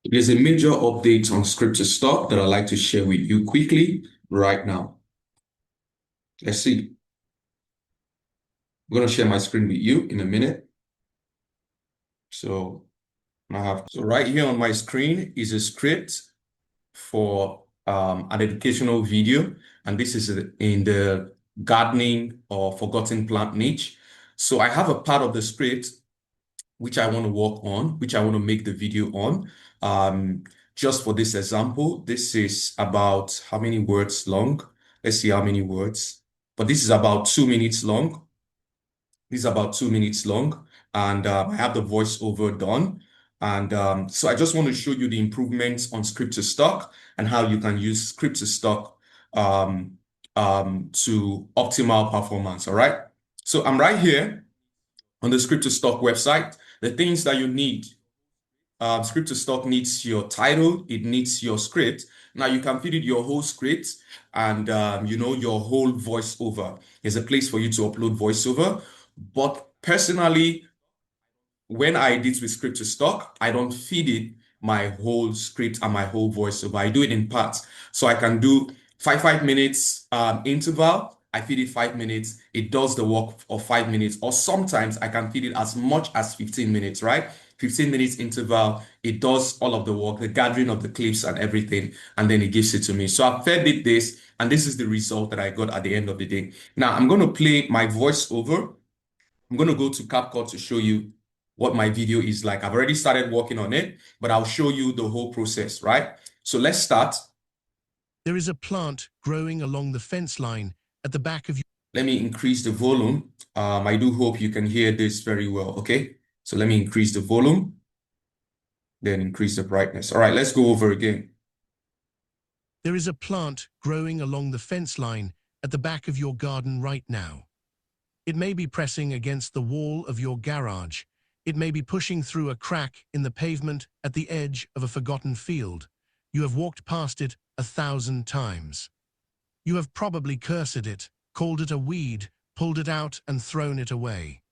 There's a major update on ScriptToStock that I'd like to share with you quickly right now. Let's see. I'm going to share my screen with you in a minute. So right here on my screen is a script for an educational video, and this is in the gardening or forgotten plant niche. So I have a part of the script which I want to work on, which I want to make the video on. Um, just for this example, this is about how many words long? Let's see how many words. But this is about 2 minutes long. This is about 2 minutes long. And I have the voiceover done. And so I just want to show you the improvements on ScriptToStock and how you can use ScriptToStock to optimal performance. All right. So I'm right here on the ScriptToStock website. The things that you need. ScriptToStock needs your title, it needs your script. Now you can feed it your whole script and your whole voiceover. There's a place for you to upload voiceover. But personally, when I edit with ScriptToStock, I don't feed it my whole script and my whole voiceover. I do it in parts. So I can do 5 minutes interval. I feed it 5 minutes. It does the work of 5 minutes. Or sometimes I can feed it as much as 15 minutes, right? 15 minutes interval. It does all of the work, the gathering of the clips and everything, and then it gives it to me. So I fed it this, and this is the result that I got at the end of the day. Now I'm going to play my voiceover. I'm going to go to CapCut to show you what my video is like. I've already started working on it, but I'll show you the whole process, right? So let's start. There is a plant growing along the fence line at the back of your... Let me increase the volume. I do hope you can hear this very well, okay? So let me increase the volume, then increase the brightness. All right, let's go over again. There is a plant growing along the fence line at the back of your garden right now. It may be pressing against the wall of your garage. It may be pushing through a crack in the pavement at the edge of a forgotten field. You have walked past it 1,000 times. You have probably cursed it, called it a weed, pulled it out and thrown it away.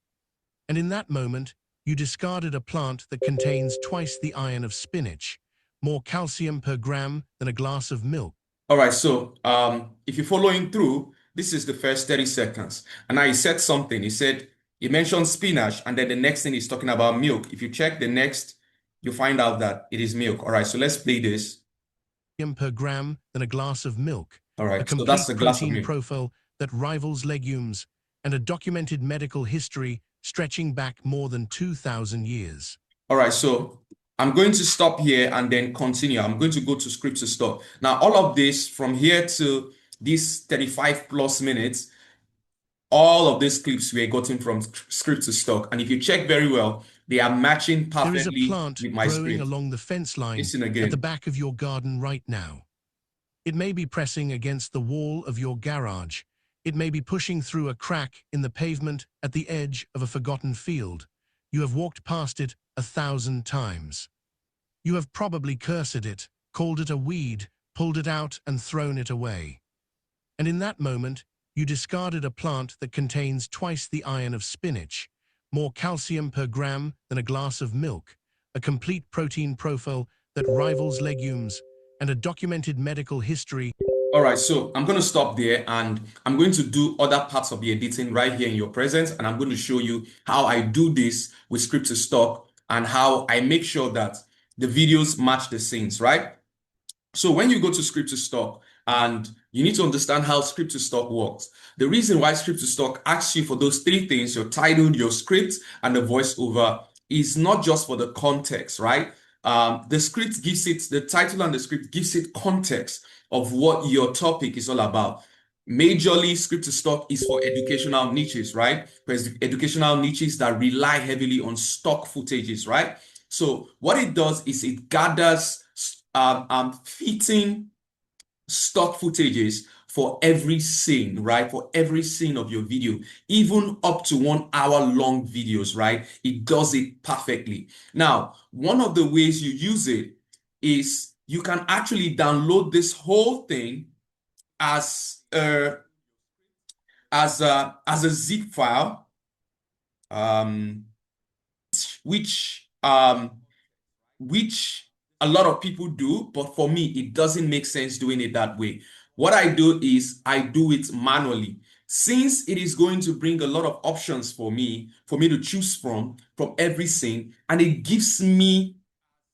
And in that moment, you discarded a plant that contains twice the iron of spinach, more calcium per gram than a glass of milk. All right, so if you're following through, this is the first 30 seconds. And now he said something. He mentioned spinach, and then the next thing he's talking about milk. If you check the next, you find out that it is milk. All right, so let's play this. Per gram than a glass of milk, All a right, so that's complete a glass of protein milk. profile that rivals legumes, and a documented medical history stretching back more than 2,000 years. All right, so I'm going to stop here and then continue. I'm going to go to ScriptToStock. Now, all of this from here to these 35 plus minutes, all of these clips were gotten from ScriptToStock. And if you check very well, they are matching There is a perfectly plant with my growing script. along the fence line Listen at the again. back of your garden right now. It may be pressing against the wall of your garage. It may be pushing through a crack in the pavement at the edge of a forgotten field. You have walked past it 1,000 times. You have probably cursed it, called it a weed, pulled it out and thrown it away. And in that moment, you discarded a plant that contains twice the iron of spinach, more calcium per gram than a glass of milk, a complete protein profile that rivals legumes, and a documented medical history. All right, so I'm going to stop there and I'm going to do other parts of the editing right here in your presence. And I'm going to show you how I do this with ScriptToStock and how I make sure that the videos match the scenes, right? So when you go to ScriptToStock and you need to understand how ScriptToStock works. The reason why ScriptToStock asks you for those three things, your title, your script, and the voiceover, is not just for the context, right? The script gives it, the title and the script gives it context of what your topic is all about. Majorly, ScriptToStock is for educational niches, right? Because educational niches that rely heavily on stock footages, right? So what it does is it gathers fitting stock footages for every scene, right? For every scene of your video, even up to 1 hour long videos, right? It does it perfectly. Now, one of the ways you use it is you can actually download this whole thing as a zip file, which which a lot of people do, but for me, it doesn't make sense doing it that way. What I do is I do it manually. Since it is going to bring a lot of options for me to choose from every scene, and it gives me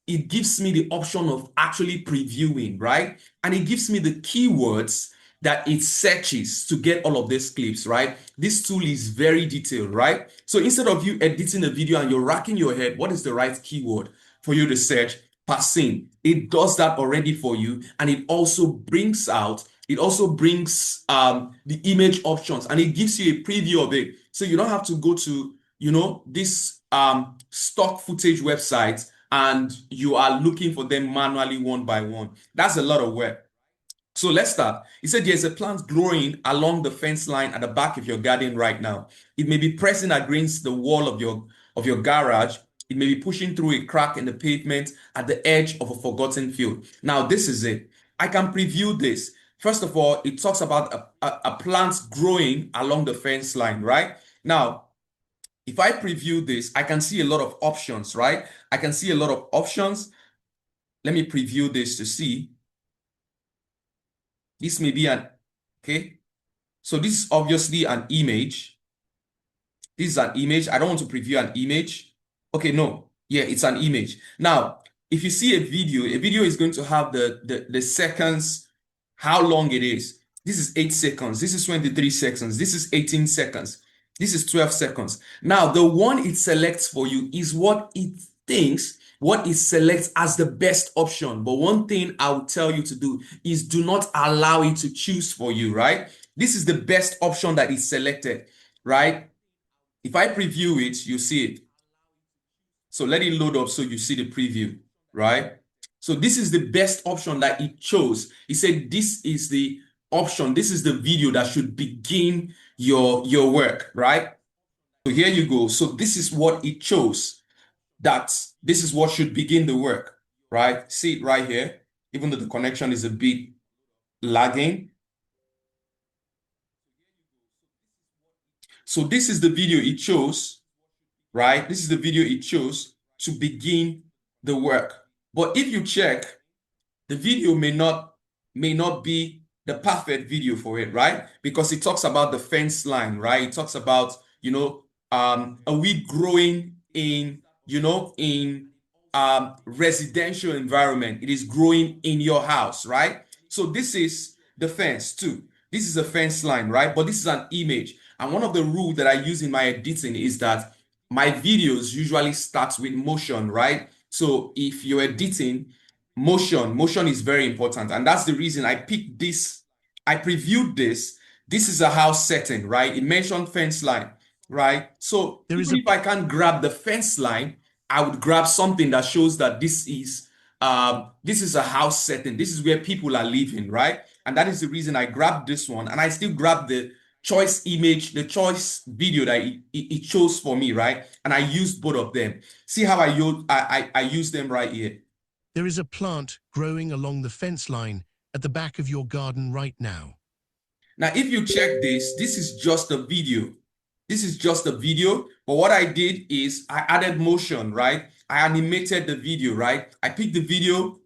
the option of actually previewing, right? And it gives me the keywords that it searches to get all of these clips, right? This tool is very detailed, right? So instead of you editing a video and you're racking your head, what is the right keyword for you to search per scene? It does that already for you, and it also brings the image options, and it gives you a preview of it. So you don't have to go to, this stock footage website and you are looking for them manually one by one. That's a lot of work. So let's start. He said there's a plant growing along the fence line at the back of your garden right now. It may be pressing against the wall of your garage. It may be pushing through a crack in the pavement at the edge of a forgotten field. Now, this is it. I can preview this. First of all, it talks about a plant growing along the fence line, right? Now, if I preview this, I can see a lot of options, right? I can see a lot of options. Let me preview this to see. This may be okay. So this is obviously an image. This is an image. I don't want to preview an image. Okay, no. Yeah, it's an image. Now, if you see a video is going to have the seconds, how long it is. This is 8 seconds. This is 23 seconds. This is 18 seconds. This is 12 seconds. Now, the one it selects for you is what it thinks, what it selects as the best option. But one thing I will tell you to do is do not allow it to choose for you, right? This is the best option that is selected, right? If I preview it, you see it. So let it load up so you see the preview, right? So this is the best option that it chose. It said this is the option, this is the video that should begin your work, right? So here you go. So this is what it chose, that this is what should begin the work, right? See it right here, even though the connection is a bit lagging. So this is the video it chose, right? This is the video it chose to begin the work. But if you check, the video may not be the perfect video for it, right? Because it talks about the fence line, right? It talks about, a weed growing in, residential environment. It is growing in your house, right? So this is the fence too. This is a fence line, right? But this is an image. And one of the rules that I use in my editing is that my videos usually start with motion, right? So if you're editing, motion is very important. And that's the reason I picked this. I previewed this. This is a house setting, right? It mentioned fence line, right? So even if I can't grab the fence line, I would grab something that shows that this is a house setting. This is where people are living, right? And that is the reason I grabbed this one. And I still grabbed the choice image, the choice video that it chose for me, right? And I used both of them. See how I use them right here. There is a plant growing along the fence line at the back of your garden right now. Now, if you check this, this is just a video. This is just a video. But what I did is I added motion, right? I animated the video, right? I picked the video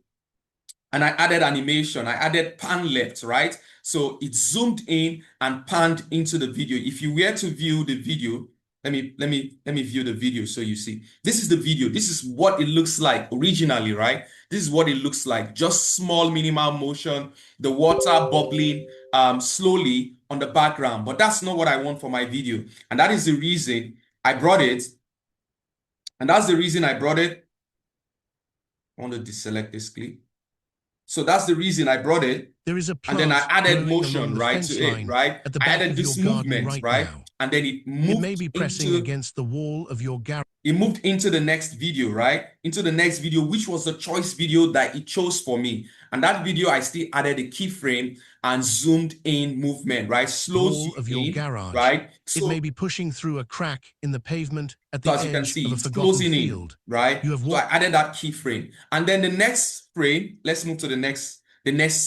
and I added animation. I added pan left, right? So it zoomed in and panned into the video. If you were to view the video, let me view the video so you see. This is the video. This is what it looks like originally, right? This is what it looks like. Just small minimal motion, the water bubbling slowly on the background. But that's not what I want for my video. And that is the reason I brought it. And that's the reason I brought it. I want to deselect this clip. So that's the reason I brought it. There is a and then I added motion right to it, right? At the I back added of this your movement, garden right? now. And then it moved. It may be pressing against the wall of your garage. It moved into the next video, right? Into the next video, which was the choice video that it chose for me. And that video, I still added a keyframe and zoomed in movement, right? Slow zoom of your in, garage, right? So it may be pushing through a crack in the pavement at the as you can edge see, of a it's forgotten closing field. in, right? You have So I added that keyframe. And then the next frame, let's move to the next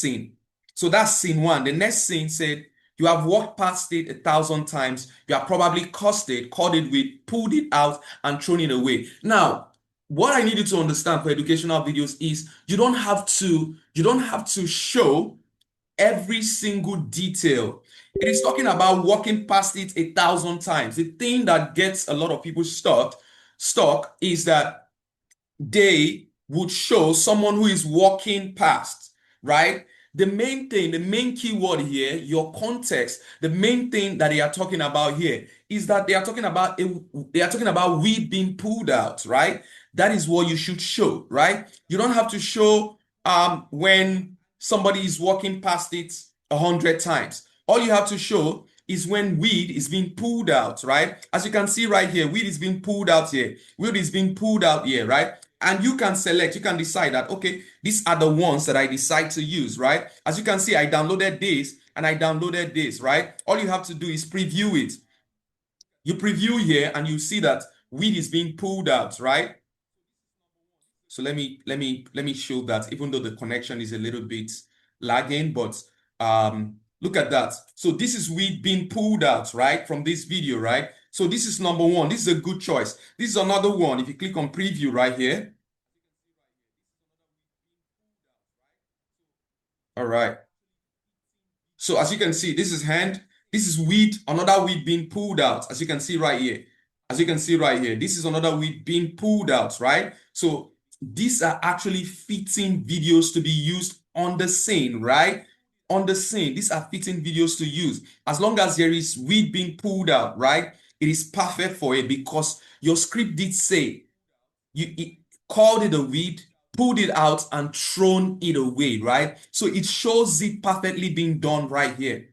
scene. So that's scene one. The next scene said, you have walked past it 1,000 times. You have probably cursed it, caught it with, pulled it out, and thrown it away. Now, what I need you to understand for educational videos is you don't have to show every single detail. It is talking about walking past it 1,000 times. The thing that gets a lot of people stuck is that they would show someone who is walking past, right? The main thing, the main keyword here, your context, the main thing that they are talking about here is that they are talking about weed being pulled out, right? That is what you should show, right? You don't have to show when somebody is walking past it 100 times. All you have to show is when weed is being pulled out, right? As you can see right here, weed is being pulled out here. Weed is being pulled out here, right? And you can decide that, okay, these are the ones that I decide to use, right? As you can see, I downloaded this and I downloaded this, right? All you have to do is preview it. You preview here and you see that weed is being pulled out, right? So let me show that, even though the connection is a little bit lagging, but look at that. So this is weed being pulled out, right, from this video, right? So this is number one. This is a good choice. This is another one. If you click on preview right here, all right. So as you can see, this is hand, this is weed, another weed being pulled out, as you can see right here. As you can see right here, this is another weed being pulled out, right? So these are actually fitting videos to be used on the scene, right? On the scene, these are fitting videos to use. As long as there is weed being pulled out, right? It is perfect for it because your script did say it called it a weed, pulled it out, and thrown it away, right? So it shows it perfectly being done right here.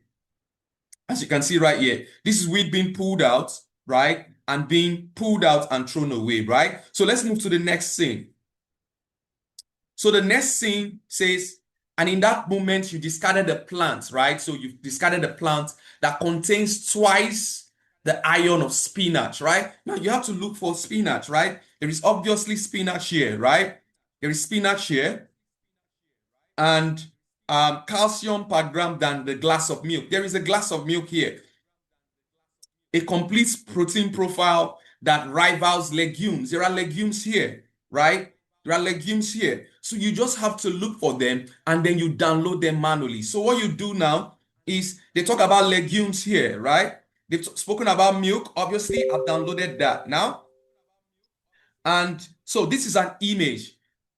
As you can see right here, this is weed being pulled out, right? And being pulled out and thrown away, right? So let's move to the next scene. So the next scene says, and in that moment, you discarded a plant, right? So you've discarded a plant that contains twice the iron of spinach, right? Now you have to look for spinach, right? There is obviously spinach here, right? There is spinach here and calcium per gram than the glass of milk. There is a glass of milk here. A complete protein profile that rivals legumes. There are legumes here, right? There are legumes here. So you just have to look for them and then you download them manually. So what you do now is they talk about legumes here, right? They've spoken about milk. Obviously, I've downloaded that now. And so this is an image.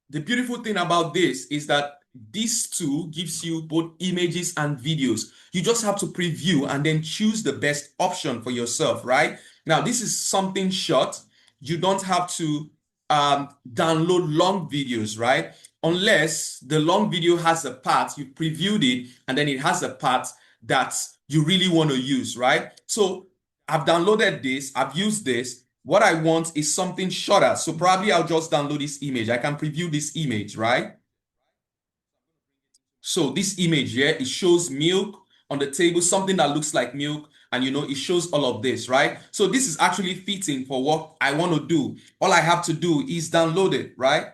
The beautiful thing about this is that this tool gives you both images and videos. You just have to preview and then choose the best option for yourself, right? Now, this is something short. You don't have to download long videos, right? Unless the long video has a part, you previewed it, and then it has a part that you really want to use, right? So I've downloaded this, I've used this. What I want is something shorter. So probably I'll just download this image. I can preview this image, right? So this image here, it shows milk on the table, something that looks like milk. And it shows all of this, right? So this is actually fitting for what I want to do. All I have to do is download it, right?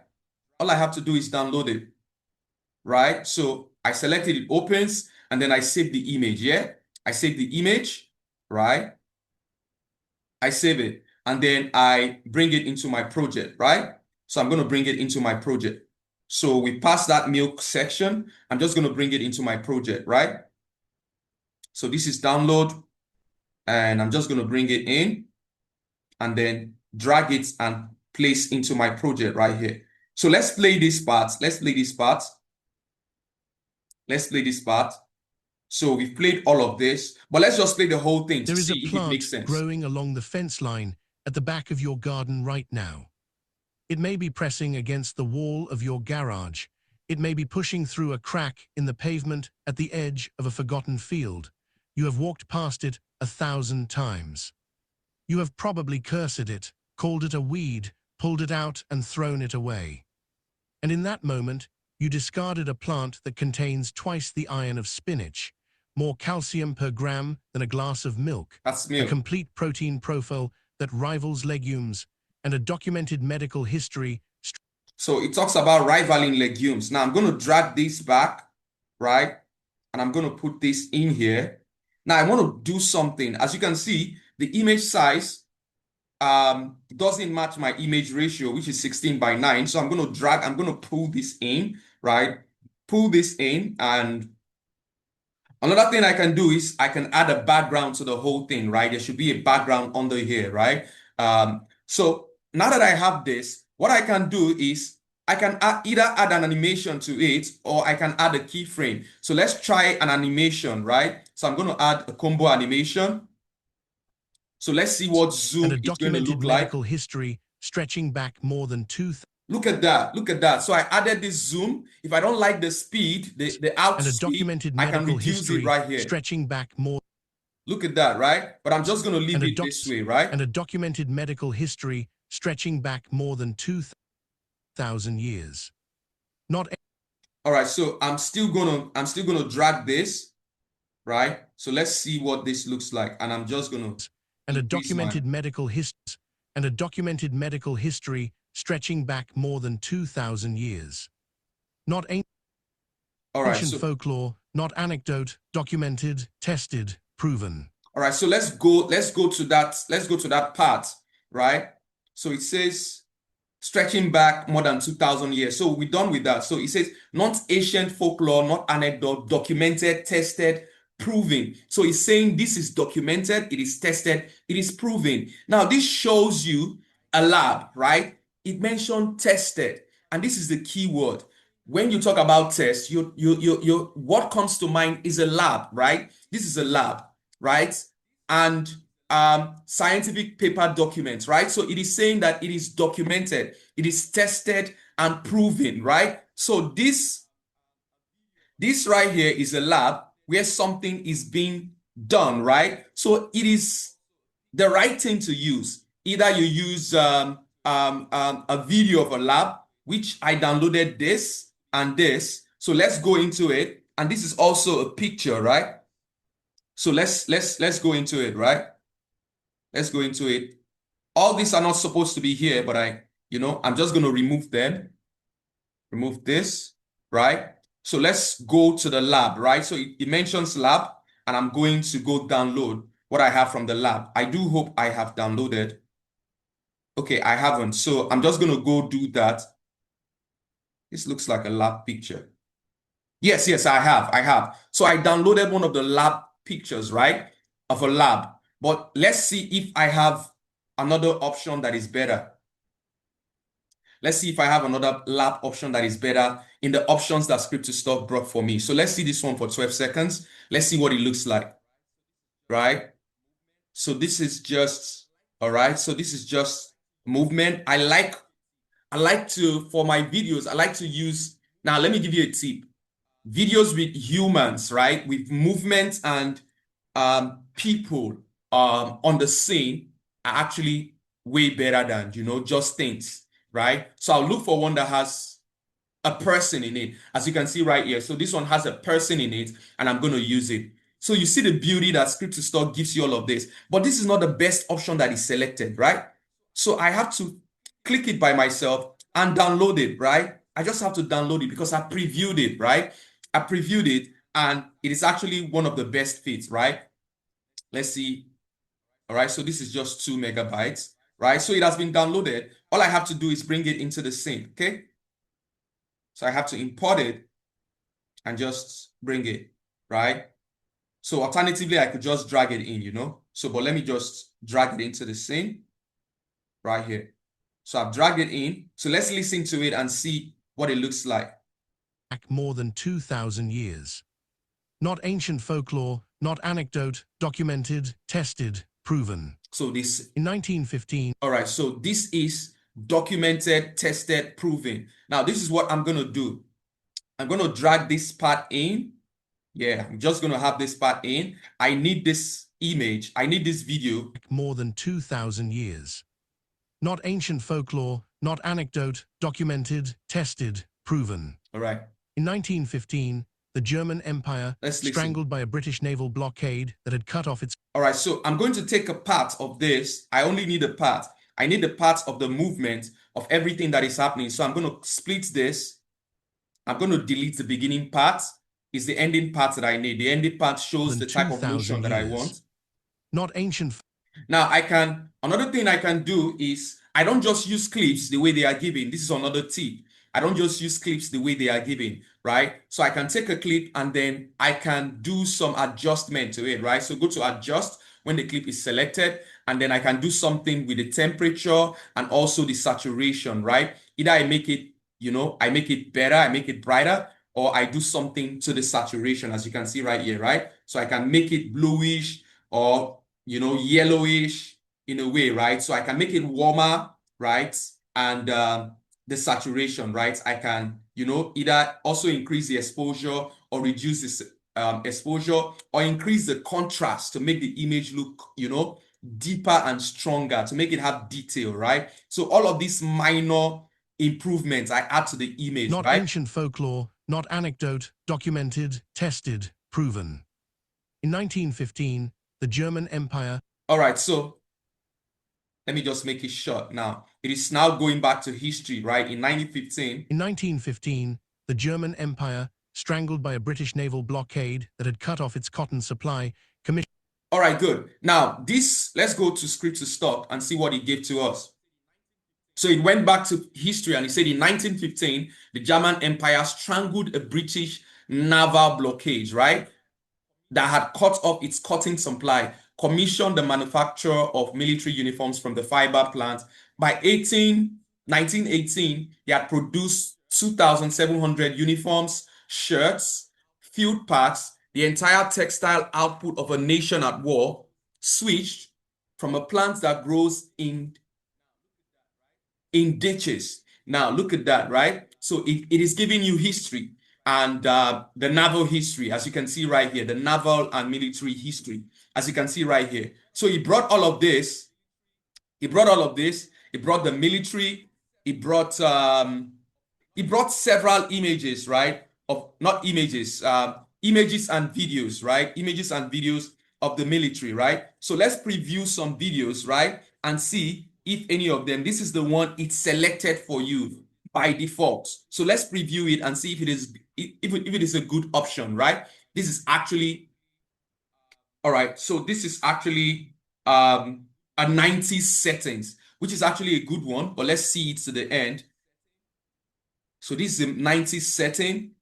All I have to do is download it, right? So I selected it, opens, and then I save the image, yeah? I save the image, right? I save it. And then I bring it into my project, right? So I'm going to bring it into my project. So we passed that milk section. I'm just going to bring it into my project, right? So this is download, and I'm just going to bring it in and then drag it and place into my project right here. So let's play this part. Let's play this part. Let's play this part. So we've played all of this, but let's just play the whole thing to There is a see if it makes plant sense. growing along the fence line at the back of your garden right now. It may be pressing against the wall of your garage. It may be pushing through a crack in the pavement at the edge of a forgotten field. You have walked past it 1,000 times. You have probably cursed it, called it a weed, pulled it out and thrown it away. And in that moment, you discarded a plant that contains twice the iron of spinach, more calcium per gram than a glass of milk, That's a milk. complete protein profile that rivals legumes, and a documented medical history. So it talks about rivaling legumes. Now I'm going to drag this back, right? And I'm going to put this in here. Now I want to do something. As you can see, the image size doesn't match my image ratio, which is 16:9. So I'm going to drag, I'm going to pull this in, right? Pull this in. And another thing I can do is I can add a background to the whole thing, right? There should be a background under here, right? So now that I have this, what I can do is I can either add an animation to it or I can add a keyframe. So let's try an animation, right? So I'm going to add a combo animation. So let's see what And zoom a is going to documented look like. medical history stretching back more than 2,000. Look at that. Look at that. So I added this zoom. If I don't like the speed, the out And a speed, documented I can medical reduce it history right here. stretching back more. Look at that, right? But I'm just going to leave And a, it this way, right? and a documented medical history stretching back more than 2,000 years. Not. All right. So I'm still gonna drag this, right? So let's see what this looks like. And I'm just gonna and a increase my. documented medical history. And a documented medical history stretching back more than 2,000 years. Not All right. ancient So folklore, not anecdote, documented, tested, proven. all right. So let's go to that. Let's go to that part, right? So it says stretching back more than 2,000 years. So we're done with that. So it says not ancient folklore, not anecdote, documented, tested, proven. So it's saying this is documented, it is tested, it is proven. Now this shows you a lab, right? It mentioned tested, and this is the key word. When you talk about test, what comes to mind is a lab, right? This is a lab, right? And scientific paper documents, right? So it is saying that it is documented, it is tested and proven, right? So this right here is a lab where something is being done, right? So it is the right thing to use. Either you use a video of a lab, which I downloaded this and this. So let's go into it. And this is also a picture, right? So let's go into it, right? Let's go into it. All these are not supposed to be here, but I'm just going to remove them. Remove this, right? So let's go to the lab, right? So it mentions lab, and I'm going to go download what I have from the lab. I do hope I have downloaded. Okay, I haven't. So I'm just going to go do that. This looks like a lab picture. Yes, I have. So I downloaded one of the lab pictures, right? Of a lab. But let's see if I have another option that is better. Let's see if I have another lab option that is better in the options that ScriptToStock brought for me. So let's see this one for 12 seconds. Let's see what it looks like, right? So this is just, all right. So this is just movement. I like to, for my videos, I like to use, now let me give you a tip. Videos with humans, right? With movement and people on the scene are actually way better than, just things, right? So I'll look for one that has a person in it, as you can see right here. So this one has a person in it, and I'm going to use it. So you see the beauty that ScriptToStock gives you all of this, but this is not the best option that is selected, right? So I have to click it by myself and download it, right? I just have to download it because I previewed it, right? I previewed it, and it is actually one of the best fits, right? Let's see. All right, so this is just 2 megabytes, right? So it has been downloaded. All I have to do is bring it into the scene, okay? So I have to import it and just bring it, right? So alternatively, I could just drag it in, So, but let me just drag it into the scene right here. So I've dragged it in. So let's listen to it and see what it looks like. More than 2,000 years. Not ancient folklore, not anecdote, documented, tested, proven. So this, in 1915. All right, so this is documented, tested, proven. Now, this is what I'm going to do. I'm going to drag this part in. Yeah, I'm just going to have this part in. I need this image. I need this video. More than 2,000 years. Not ancient folklore, not anecdote, documented, tested, proven. All right. In 1915, the German Empire, strangled by a British naval blockade that had cut off its... All right, so I'm going to take a part of this. I only need a part. I need the part of the movement of everything that is happening. So I'm going to split this. I'm going to delete the beginning part. It's the ending part that I need. The ending part shows the type of motion that I want. Not ancient... Now another thing I can do is I don't just use clips the way they are given. This is another tip. I don't just use clips the way they are given, right? So I can take a clip and then I can do some adjustment to it, right? So go to adjust when the clip is selected, and then I can do something with the temperature and also the saturation, right? Either I make it, I make it better, I make it brighter, or I do something to the saturation, as you can see right here, right? So I can make it bluish or yellowish in a way, right? So I can make it warmer, right? And the saturation, right? I can, either also increase the exposure or reduce this exposure or increase the contrast to make the image look, deeper and stronger, to make it have detail, right? So all of these minor improvements I add to the image, Not right? ancient folklore, not anecdote, documented, tested, proven. In 1915, the German Empire. All right, so let me just make it short now. It is now going back to history, right? In 1915. In 1915, the German Empire, strangled by a British naval blockade that had cut off its cotton supply, commissioned. All right, good. Now, let's go to ScriptToStock and see what it gave to us. So it went back to history and it said in 1915, the German Empire strangled a British naval blockade, right? That had cut off its cotton supply, commissioned the manufacture of military uniforms from the fiber plant. By 1918, he had produced 2,700 uniforms, shirts, field packs. The entire textile output of a nation at war switched from a plant that grows in ditches. Now, look at that, right? So it is giving you history and the naval history, as you can see right here, the naval and military history, as you can see right here. So he brought all of this. He brought all of this. He brought the military. He brought several images, right? Of not images, images and videos, right? Images and videos of the military, right? So let's preview some videos, right? And see if any of them, this is the one it's selected for you by default. So let's preview it and see if it is a good option, right? This is actually, all right. So this is actually a 90 settings, which is actually a good one, but let's see it to the end. So this is a 90 setting.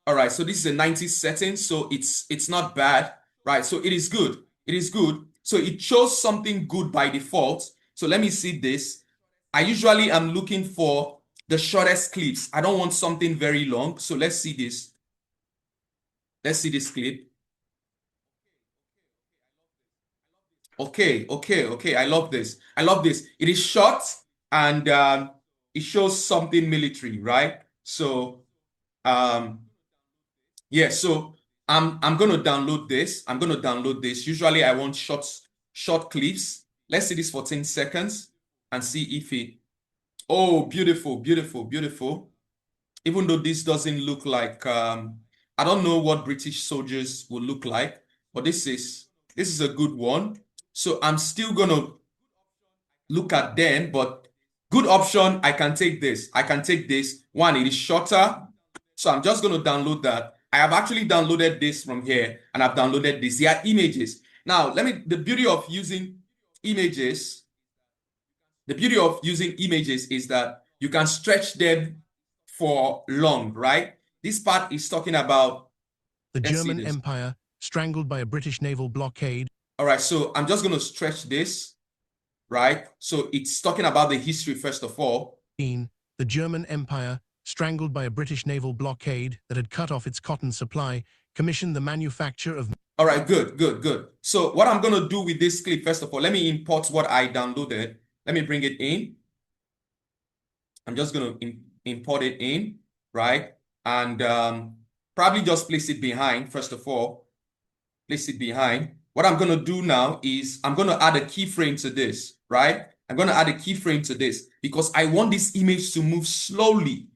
All right, so this is a 90 setting, so it's not bad, right? So it is good. It is good. So it shows something good by default. So let me see this. I usually am looking for the shortest clips. I don't want something very long. So let's see this. Let's see this clip. Okay. I love this. I love this. It is short and it shows something military, right? So yeah, so I'm gonna download this. I'm gonna download this. Usually I want short clips. Let's see this for 10 seconds and see if it. Oh, beautiful. Even though this doesn't look like I don't know what British soldiers would look like, but this is a good one. So I'm still gonna look at them, but good option. I can take this. I can take this. One, it is shorter. So I'm just going to download that. I have actually downloaded this from here and I've downloaded this. They are images. Now, the beauty of using images, is that you can stretch them for long, right? This part is talking about, The let's see German this. Empire, strangled by a British naval blockade. All right, so I'm just going to stretch this, right? So it's talking about the history, first of all. The German Empire, strangled by a British naval blockade that had cut off its cotton supply, commissioned the manufacture of. All right, good. So what I'm going to do with this clip, first of all, let me import what I downloaded. Let me bring it in. I'm just going to import it in, right? And probably just place it behind, first of all. Place it behind. What I'm going to do now is I'm going to add a keyframe to this, right? I'm going to add a keyframe to this because I want this image to move slowly.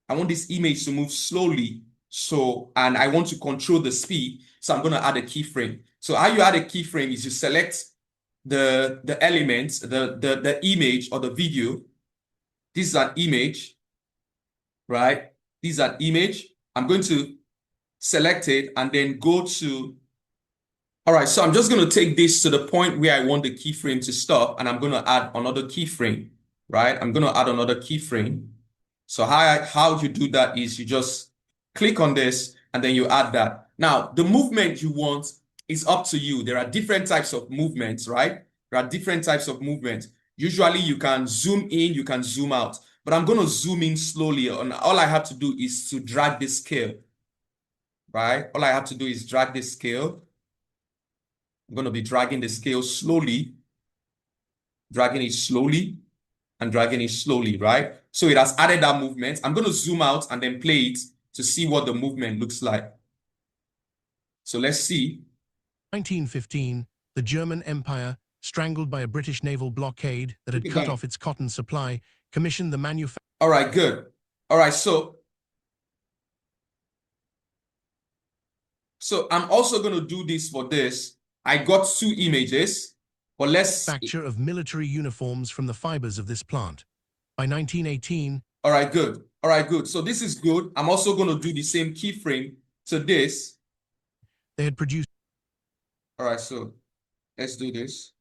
I want this image to move slowly. So, and I want to control the speed. So I'm going to add a keyframe. So how you add a keyframe is you select the elements, the image or the video. This is an image, right? This is an image. I'm going to select it and then go to, All right, so I'm just going to take this to the point where I want the keyframe to stop, and I'm going to add another keyframe, right? I'm going to add another keyframe. So how you do that is you just click on this, and then you add that. Now, the movement you want is up to you. There are different types of movements, right? There are different types of movements. Usually, you can zoom in, you can zoom out, but I'm going to zoom in slowly. And all I have to do is to drag this scale, right? All I have to do is drag this scale. I'm going to be dragging the scale slowly, dragging it slowly, and dragging it slowly, right? So it has added that movement. I'm going to zoom out and then play it to see what the movement looks like. So let's see. 1915, the German Empire, strangled by a British naval blockade that had cut off its cotton supply, commissioned the manufacture. All right, good. All right, so I'm also going to do this for this. I got two images, but let's... Manufacture of military uniforms from the fibers of this plant. By 1918... All right, good. All right, good. So this is good. I'm also going to do the same keyframe to this. They had produced... All right, so let's do this.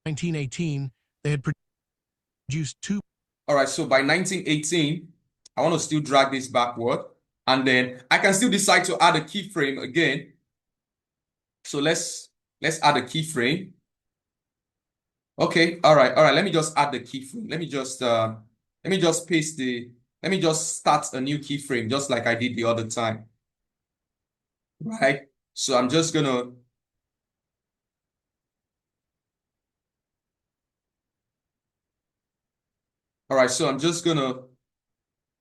1918, they had produced two... All right, so by 1918, I want to still drag this backward. And then I can still decide to add a keyframe again. So let's add a keyframe. Okay, all right. Let me just add the keyframe. Let me just start a new keyframe just like I did the other time. Right? So I'm just gonna all right, so I'm just gonna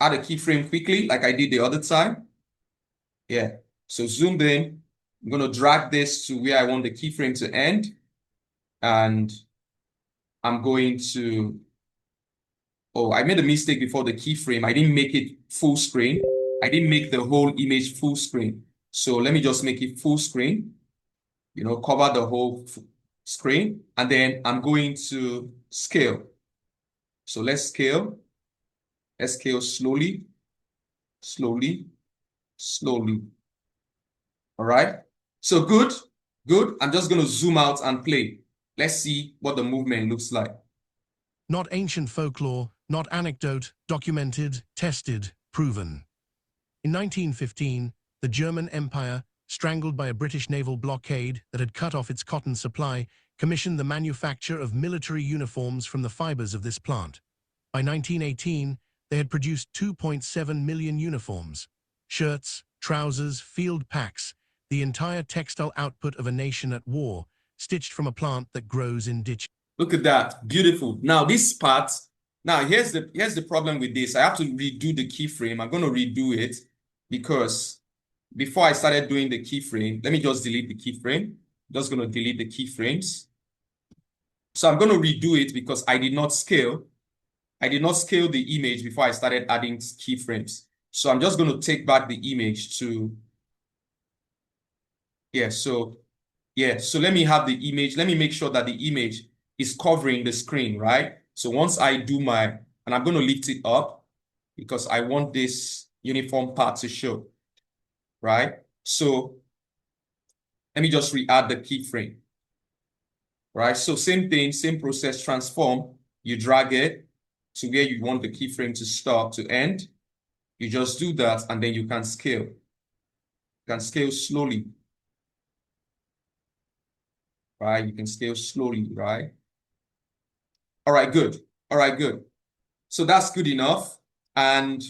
add a keyframe quickly like I did the other time. Yeah. So zoomed in. I'm going to drag this to where I want the keyframe to end. And I'm going to... Oh, I made a mistake before the keyframe. I didn't make it full screen. I didn't make the whole image full screen. So let me just make it full screen. You know, cover the whole screen. And then I'm going to scale. So let's scale. Let's scale slowly, slowly, slowly. All right. So good, good. I'm just going to zoom out and play. Let's see what the movement looks like. Not ancient folklore, not anecdote, documented, tested, proven. In 1915, the German Empire, strangled by a British naval blockade that had cut off its cotton supply, commissioned the manufacture of military uniforms from the fibers of this plant. By 1918, they had produced 2.7 million uniforms, shirts, trousers, field packs, the entire textile output of a nation at war, stitched from a plant that grows in ditches. Look at that. Beautiful. Now this part, here's the problem with this. I have to redo the keyframe. I'm going to redo it because before I started doing the keyframe, let me just delete the keyframe. I'm just going to delete the keyframes. So I'm going to redo it because I did not scale. I did not scale the image before I started adding keyframes. So I'm just going to take back the image to... so let me have the image. Let me make sure that the image is covering the screen, right? So once I do and I'm going to lift it up because I want this uniform part to show, right? So let me just re-add the keyframe, right? So same thing, same process, transform. You drag it to where you want the keyframe to start, to end. You just do that, and then you can scale. You can scale slowly, right? You can scale slowly, right? All right, good. All right, good. So that's good enough. And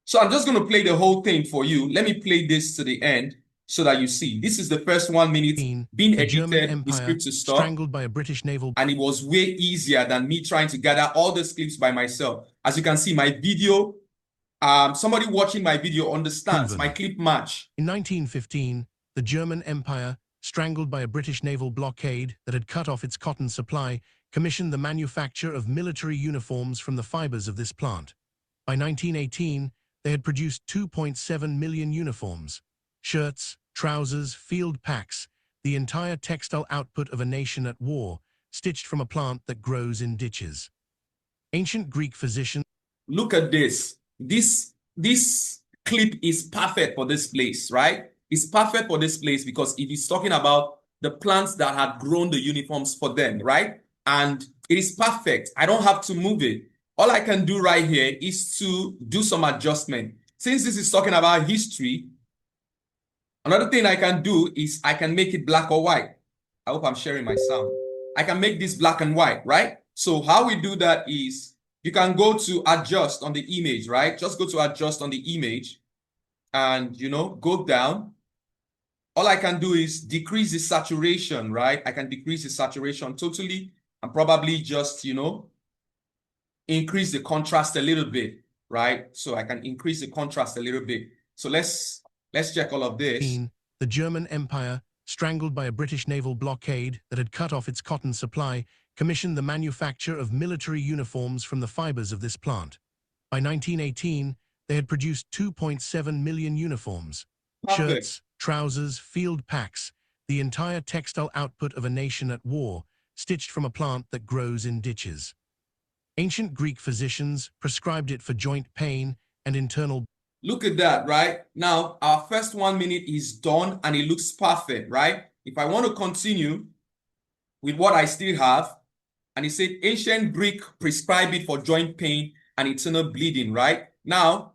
so I'm just going to play the whole thing for you. Let me play this to the end so that you see. This is the first 1 minute being edited with ScriptToStock, strangled by a British naval, and it was way easier than me trying to gather all the clips by myself. As you can see, my video, somebody watching my video understands my clip match. In 1915, the German Empire, strangled by a British naval blockade that had cut off its cotton supply, commissioned the manufacture of military uniforms from the fibers of this plant. By 1918, they had produced 2.7 million uniforms, shirts, trousers, field packs, the entire textile output of a nation at war, stitched from a plant that grows in ditches. Ancient Greek physicians... Look at this. This clip is perfect for this place, right? is perfect for this place because it is talking about the plants that had grown the uniforms for them, right? And it is perfect. I don't have to move it. All I can do right here is to do some adjustment. Since this is talking about history, another thing I can do is I can make it black or white. I hope I'm sharing my sound. I can make this black and white, right? So how we do that is you can go to adjust on the image, right? Just go to adjust on the image and, go down. All I can do is decrease the saturation, right? I can decrease the saturation totally and probably just, increase the contrast a little bit, right? So I can increase the contrast a little bit. So let's check all of this. The German Empire, strangled by a British naval blockade that had cut off its cotton supply, commissioned the manufacture of military uniforms from the fibers of this plant. By 1918, they had produced 2.7 million uniforms. Perfect. Shirts, trousers, field packs, the entire textile output of a nation at war, stitched from a plant that grows in ditches. Ancient Greek physicians prescribed it for joint pain and internal. Look at that, right? Now, our first 1 minute is done and it looks perfect, right? If I want to continue with what I still have, and it said ancient Greek prescribed it for joint pain and internal bleeding, right? Now,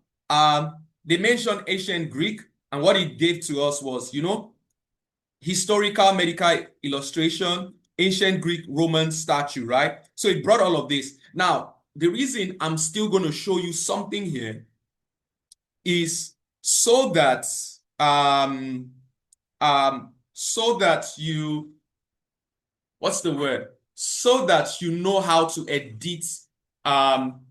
they mentioned ancient Greek, and what it gave to us was, historical medical illustration, ancient Greek Roman statue, right? So it brought all of this. Now, the reason I'm still going to show you something here is so that you, what's the word? So that you know how to edit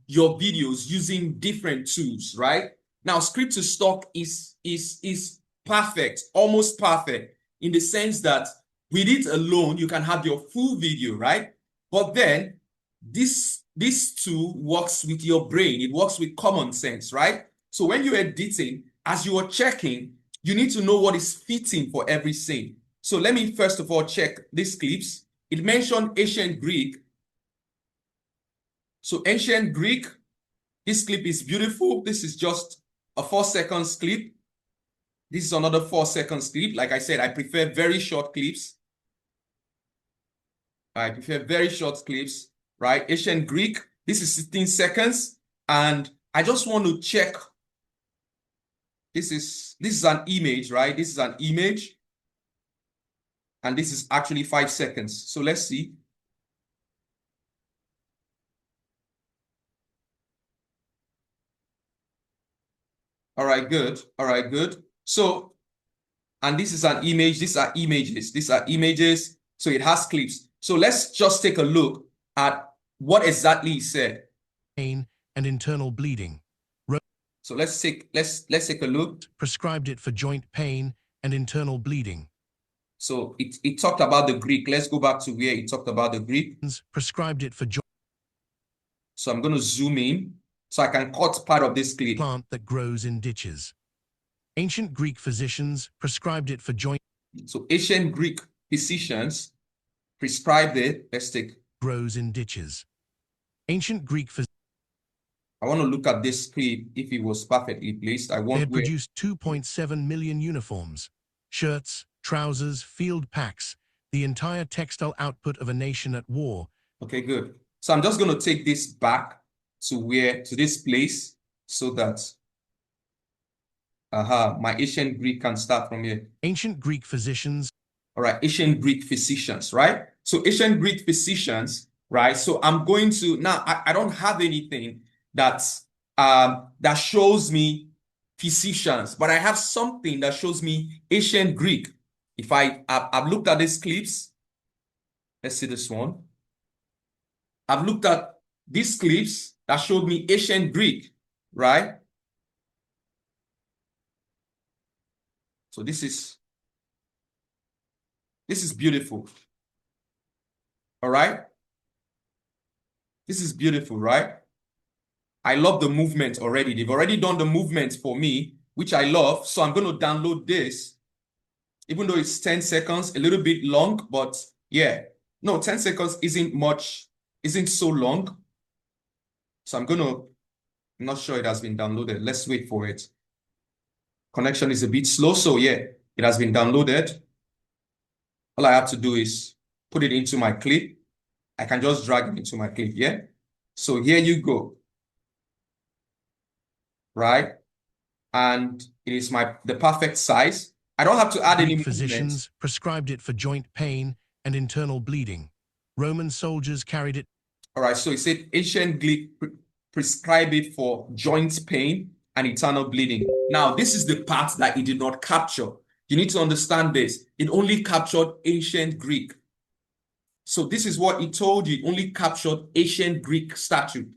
your videos using different tools, right? Now, ScriptToStock is perfect, almost perfect, in the sense that with it alone, you can have your full video, right? But then this tool works with your brain. It works with common sense, right? So when you're editing, as you are checking, you need to know what is fitting for every scene. So let me first of all check these clips. It mentioned ancient Greek. So ancient Greek, this clip is beautiful. This is just a 4 seconds clip. This is another 4 seconds clip. Like I said, I prefer very short clips. I prefer very short clips, right? Ancient Greek, this is 16 seconds. And I just want to check. This is an image, right? This is an image. And this is actually 5 seconds. So let's see. All right, good. All right, good. So, and this is an image. These are images. These are images. So it has clips. So let's just take a look at what exactly he said. Pain and internal bleeding. So let's take a look. Prescribed it for joint pain and internal bleeding. So it talked about the Greek. Let's go back to where it talked about the Greek. Prescribed it for joint. So I'm going to zoom in so I can cut part of this clip. Plant that grows in ditches. Ancient Greek physicians prescribed it for joint. So ancient Greek physicians prescribed it. Let's take. Grows in ditches. Ancient Greek physicians. I want to look at this clip if it was perfectly placed. I want. They had produced 2.7 million uniforms, shirts, trousers, field packs, the entire textile output of a nation at war. Okay, good. So I'm just going to take this back to this place so that my ancient Greek can start from here. Ancient Greek physicians. All right, ancient Greek physicians, right? So ancient Greek physicians, right? So I'm going to, now I don't have anything that shows me physicians, but I have something that shows me ancient Greek. If I've looked at these clips, let's see this one. I've looked at these clips that showed me ancient Greek, right? So this is beautiful. All right? This is beautiful, right? I love the movement already. They've already done the movement for me, which I love. So I'm going to download this, even though it's 10 seconds, a little bit long, but yeah. No, 10 seconds isn't so long. So I'm not sure it has been downloaded. Let's wait for it. Connection is a bit slow, so yeah. It has been downloaded. All I have to do is put it into my clip. I can just drag it into my clip, yeah? So here you go, right? And it is the perfect size. I don't have to add any Greek movement. physicians prescribed it for joint pain and internal bleeding. Roman soldiers carried it. All right, so it said ancient Greek prescribe it for joint pain and eternal bleeding. Now, this is the part that it did not capture. You need to understand this. It only captured ancient Greek. So this is what it told you. It only captured ancient Greek statute,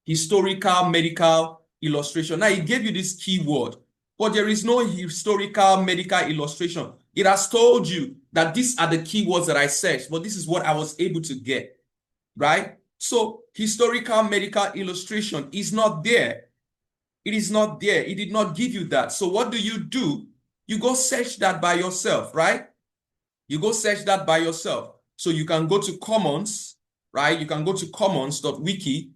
historical, medical illustration. Now, it gave you this keyword, but there is no historical, medical illustration. It has told you that these are the keywords that I searched, but this is what I was able to get, right? So historical, medical illustration is not there. It is not there. It did not give you that. So what do? You go search that by yourself, right? You go search that by yourself. So you can go to Commons, right? You can go to commons.wiki,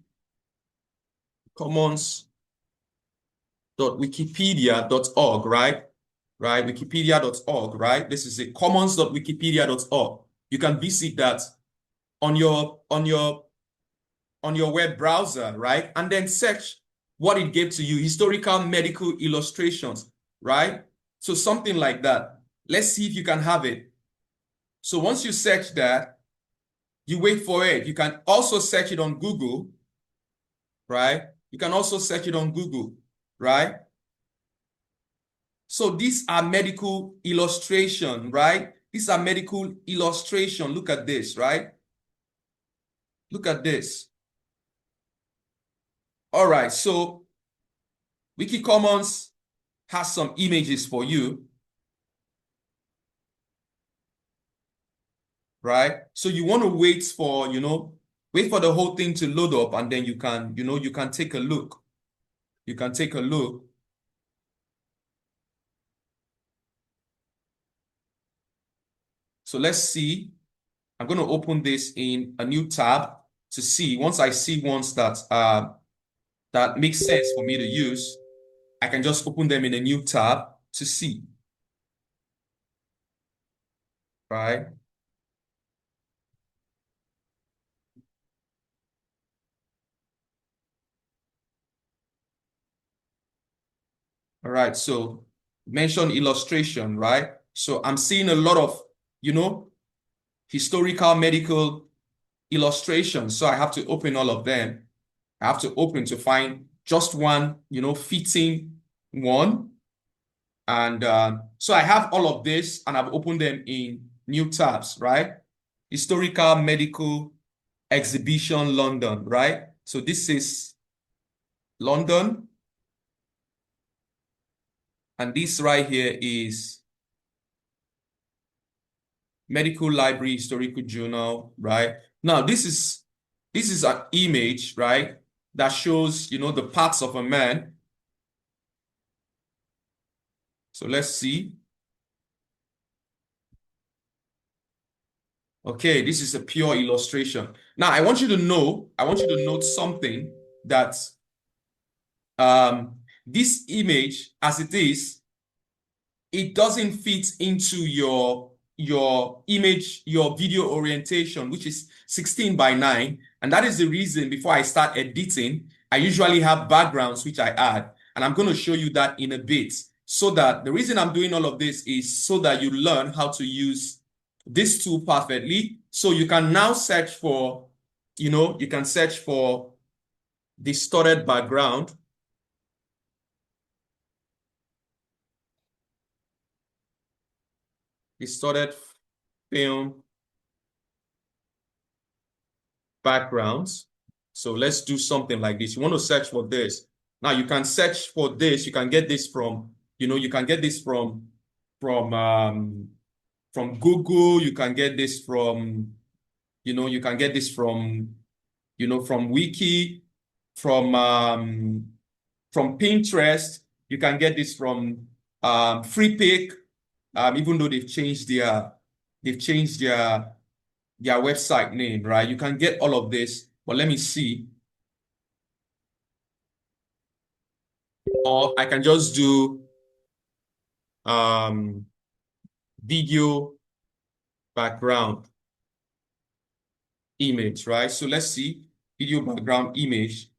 commons.wikipedia.org, right? Right, wikipedia.org, right? This is it, commons.wikipedia.org. You can visit that on your web browser, right? And then search what it gave to you, historical medical illustrations, right? So something like that. Let's see if you can have it. So once you search that, you wait for it. You can also search it on Google, right? You can also search it on Google, right? So these are medical illustration, right? These are medical illustration. Look at this, right? Look at this. All right, so Wikicommons has some images for you, right? So you want to wait for, wait for the whole thing to load up, and then you can, you can take a look. You can take a look. So let's see. I'm going to open this in a new tab to see. Once I see ones that makes sense for me to use, I can just open them in a new tab to see, right? All right, so mention illustration, right? So I'm seeing a lot of, you know, historical medical illustrations. So I have to open all of them. I have to open to find just one, fitting one. And so I have all of this and I've opened them in new tabs, right? Historical medical exhibition, London, right? So this is London. And this right here is Medical Library Historical Journal, right? Now this is an image, right? That shows, the parts of a man. So let's see. Okay, this is a pure illustration. Now I want you to note something that this image as it is, it doesn't fit into your image, your video orientation, which is 16:9. And that is the reason before I start editing, I usually have backgrounds which I add. And I'm going to show you that in a bit. So that the reason I'm doing all of this is so that you learn how to use this tool perfectly. So you can now search for, you can search for distorted background. Distorted film backgrounds. So let's do something like this. You want to search for this. Now you can search for this. You can get this from, you can get this from Google. You can get this from, you can get this from, from Wiki, from Pinterest. You can get this from FreePic. Even though they've changed their website name, right? You can get all of this, but let me see. Or I can just do video background image, right? So let's see video background image.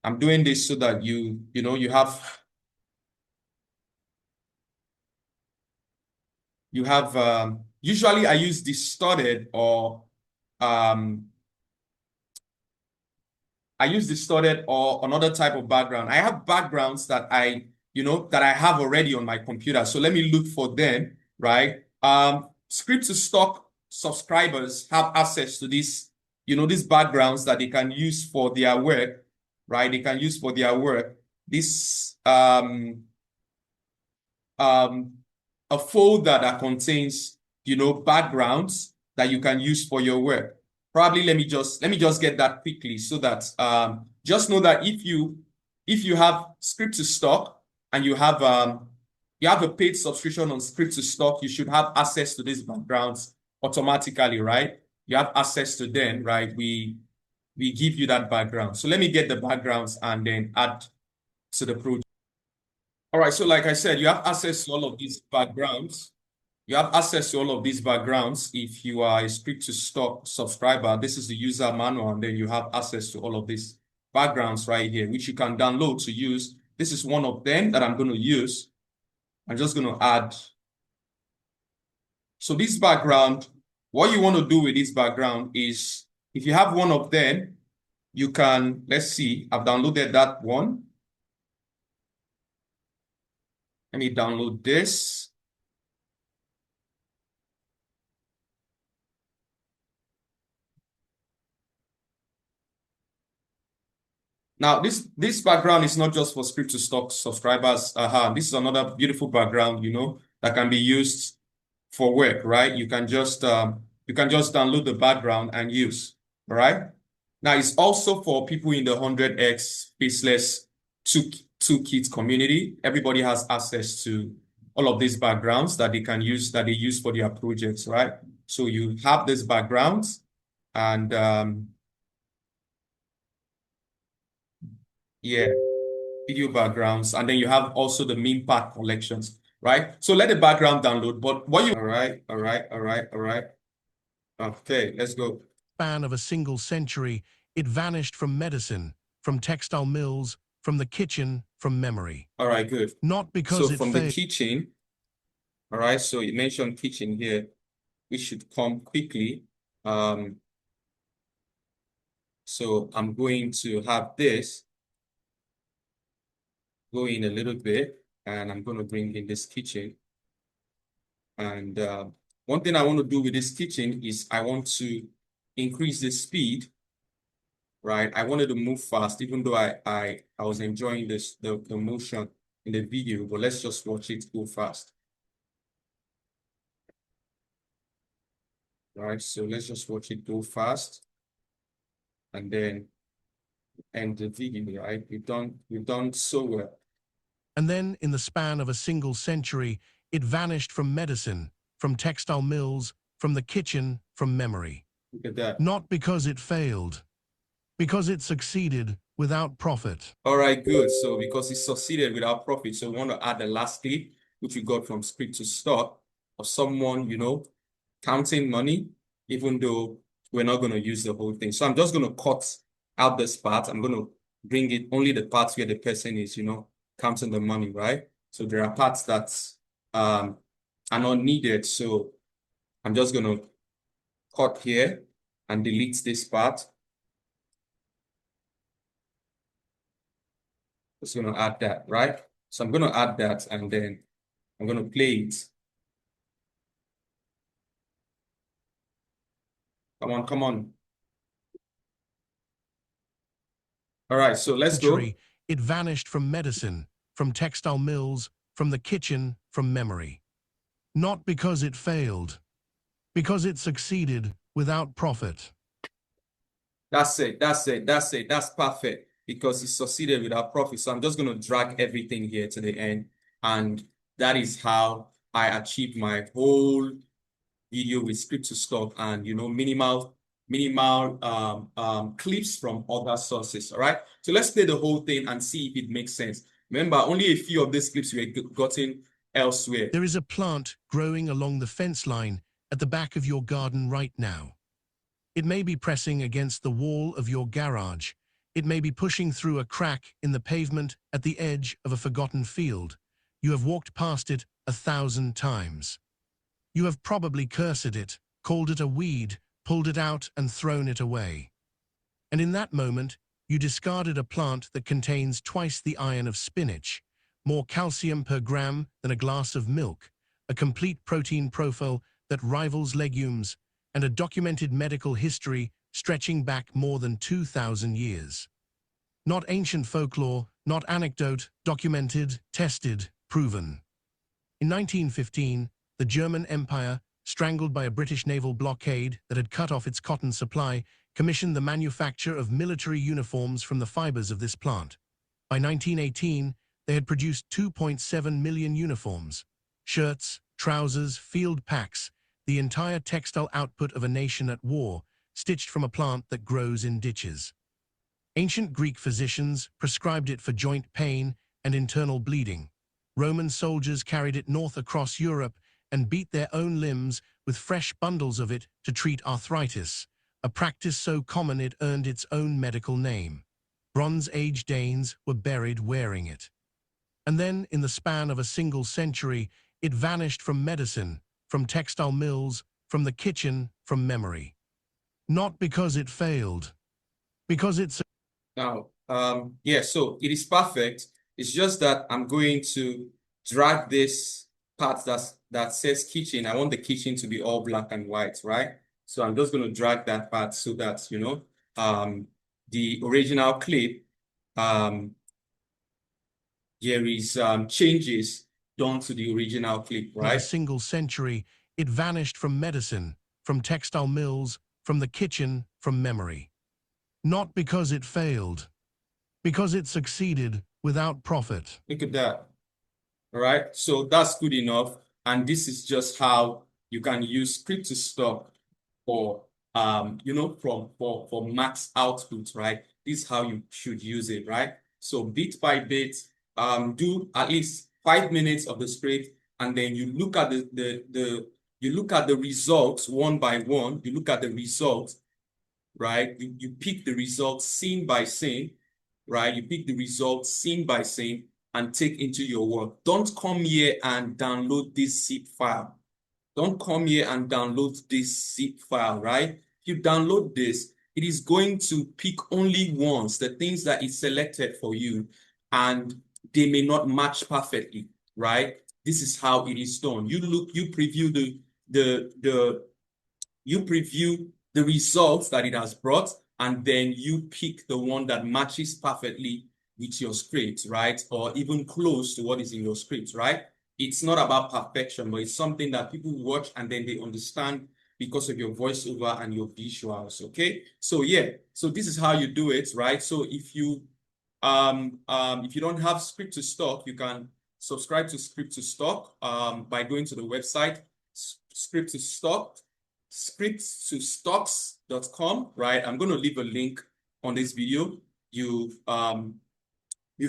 I'm doing this so that you have usually I use distorted or um another type of background. I have backgrounds that I have already on my computer. So let me look for them, right? ScriptToStock subscribers have access to these backgrounds that they can use for their work, right? They can use for their work. This a folder that contains backgrounds that you can use for your work. Probably let me just get that quickly so that just know that if you have ScriptToStock and you have a paid subscription on ScriptToStock, you should have access to these backgrounds automatically, right? You have access to them, right? We give you that background. So let me get the backgrounds and then add to the project. All right, so like I said, you have access to all of these backgrounds. You have access to all of these backgrounds if you are a ScriptToStock subscriber. This is the user manual, and then you have access to all of these backgrounds right here, which you can download to use. This is one of them that I'm going to use. I'm just going to add. So this background, what you want to do with this background is, if you have one of them, you can, let's see, I've downloaded that one. Let me download this. Now, this background is not just for ScriptToStock subscribers. This is another beautiful background, that can be used for work, right? You can just download the background and use, all right? Now, it's also for people in the 100x Faceless Toolkit community. Everybody has access to all of these backgrounds that they use for their projects, right? So you have these backgrounds, and yeah, video backgrounds, and then you have also the meme pack collections, right? So let the background download, but all right. Okay, let's go. Span of a single century, it vanished from medicine, from textile mills, from the kitchen, from memory. All right, good. Not because it from the failed. kitchen, all right, so you mentioned kitchen here, which should come quickly. So I'm going to have this go in a little bit, and I'm going to bring in this kitchen. And one thing I want to do with this kitchen is I want to increase the speed, right? I wanted to move fast, even though I was enjoying the motion in the video, but let's just watch it go fast. All right, so let's just watch it go fast, and then end the video, right? We've done so well. And then, in the span of a single century, it vanished from medicine, from textile mills, from the kitchen, from memory. Look at that. Not because it failed, because it succeeded without profit. All right, good. So because it succeeded without profit, so we want to add the last clip, which we got from ScriptToStock, of someone, counting money, even though we're not going to use the whole thing. So I'm just going to cut out this part. I'm going to bring it only the parts where the person is, counting the money, right? So there are parts that are not needed. So I'm just going to cut here and delete this part. Just going to add that, right? So I'm going to add that, and then I'm going to play it. Come on. All right, so let's go. It vanished from medicine, from textile mills, from the kitchen, from memory. Not because it failed, because it succeeded without profit. That's it. That's perfect, because it succeeded without profit. So I'm just going to drag everything here to the end, and that is how I achieved my whole video with ScriptToStock, and minimal clips from other sources. All right, so let's play the whole thing and see if it makes sense. Remember, only a few of these clips were gotten elsewhere. There is a plant growing along the fence line at the back of your garden right now. It may be pressing against the wall of your garage. It may be pushing through a crack in the pavement at the edge of a forgotten field. You have walked past it 1,000 times. You have probably cursed it, called it a weed, pulled it out and thrown it away. And in that moment, you discarded a plant that contains twice the iron of spinach, more calcium per gram than a glass of milk, a complete protein profile that rivals legumes, and a documented medical history stretching back more than 2,000 years. Not ancient folklore, not anecdote, documented, tested, proven. In 1915, the German Empire, strangled by a British naval blockade that had cut off its cotton supply, commissioned the manufacture of military uniforms from the fibers of this plant. By 1918, they had produced 2.7 million uniforms, shirts, trousers, field packs, the entire textile output of a nation at war, stitched from a plant that grows in ditches. Ancient Greek physicians prescribed it for joint pain and internal bleeding. Roman soldiers carried it north across Europe and beat their own limbs with fresh bundles of it to treat arthritis, a practice so common it earned its own medical name. Bronze Age Danes were buried wearing it. And then, in the span of a single century, it vanished from medicine, from textile mills, from the kitchen, from memory. Not because it failed, because it's... Now, yeah, so it is perfect. It's just that I'm going to drag this part that says kitchen. I want the kitchen to be all black and white, right? So I'm just going to drag that part so that, the original clip, there is changes done to the original clip, of a right? single century, it vanished from medicine, from textile mills, from the kitchen, from memory. Not because it failed, because it succeeded without profit. Look at that. All right, so that's good enough. And this is just how you can use ScriptToStock for for max output, right? This is how you should use it, right? So bit by bit, do at least 5 minutes of the script, and then you look at the results one by one. You look at the results, right? You pick the results scene by scene, right? You pick the results scene by scene and take into your work. Don't come here and download this zip file. Don't come here and download this zip file, right? If you download this, it is going to pick only once the things that it selected for you, and they may not match perfectly, right? This is how it is done. You preview the results that it has brought, and then you pick the one that matches perfectly with your script, right? Or even close to what is in your script, right? It's not about perfection, but it's something that people watch and then they understand because of your voiceover and your visuals, okay? So yeah, so this is how you do it, right? So if you don't have ScriptToStock, you can subscribe to ScriptToStock by going to the website ScriptToStocks.com, right? I'm going to leave a link on this video. You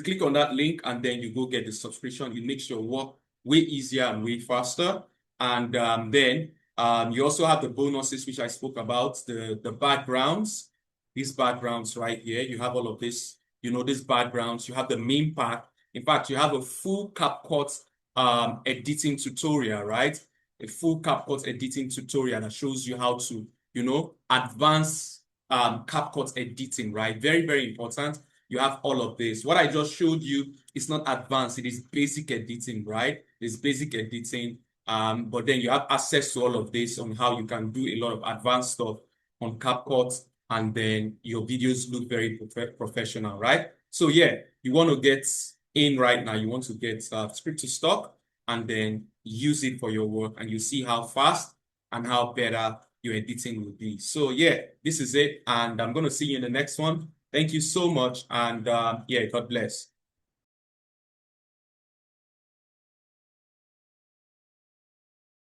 click on that link and then you go get the subscription. It makes your work way easier and way faster. And then you also have the bonuses, which I spoke about, the backgrounds, these backgrounds right here. You have all of this, these backgrounds. You have the main pack. In fact, you have a full CapCut editing tutorial, right? A full CapCut editing tutorial that shows you how to, advance CapCut editing, right? Very, very important. You have all of this. What I just showed you is not advanced. It is basic editing, right? It's basic editing. But then you have access to all of this on how you can do a lot of advanced stuff on CapCut, and then your videos look very professional, right? So yeah, you want to get in right now. You want to get ScriptToStock and then use it for your work, and you see how fast and how better your editing will be. So yeah, this is it, and I'm going to see you in the next one. Thank you so much, and yeah, God bless.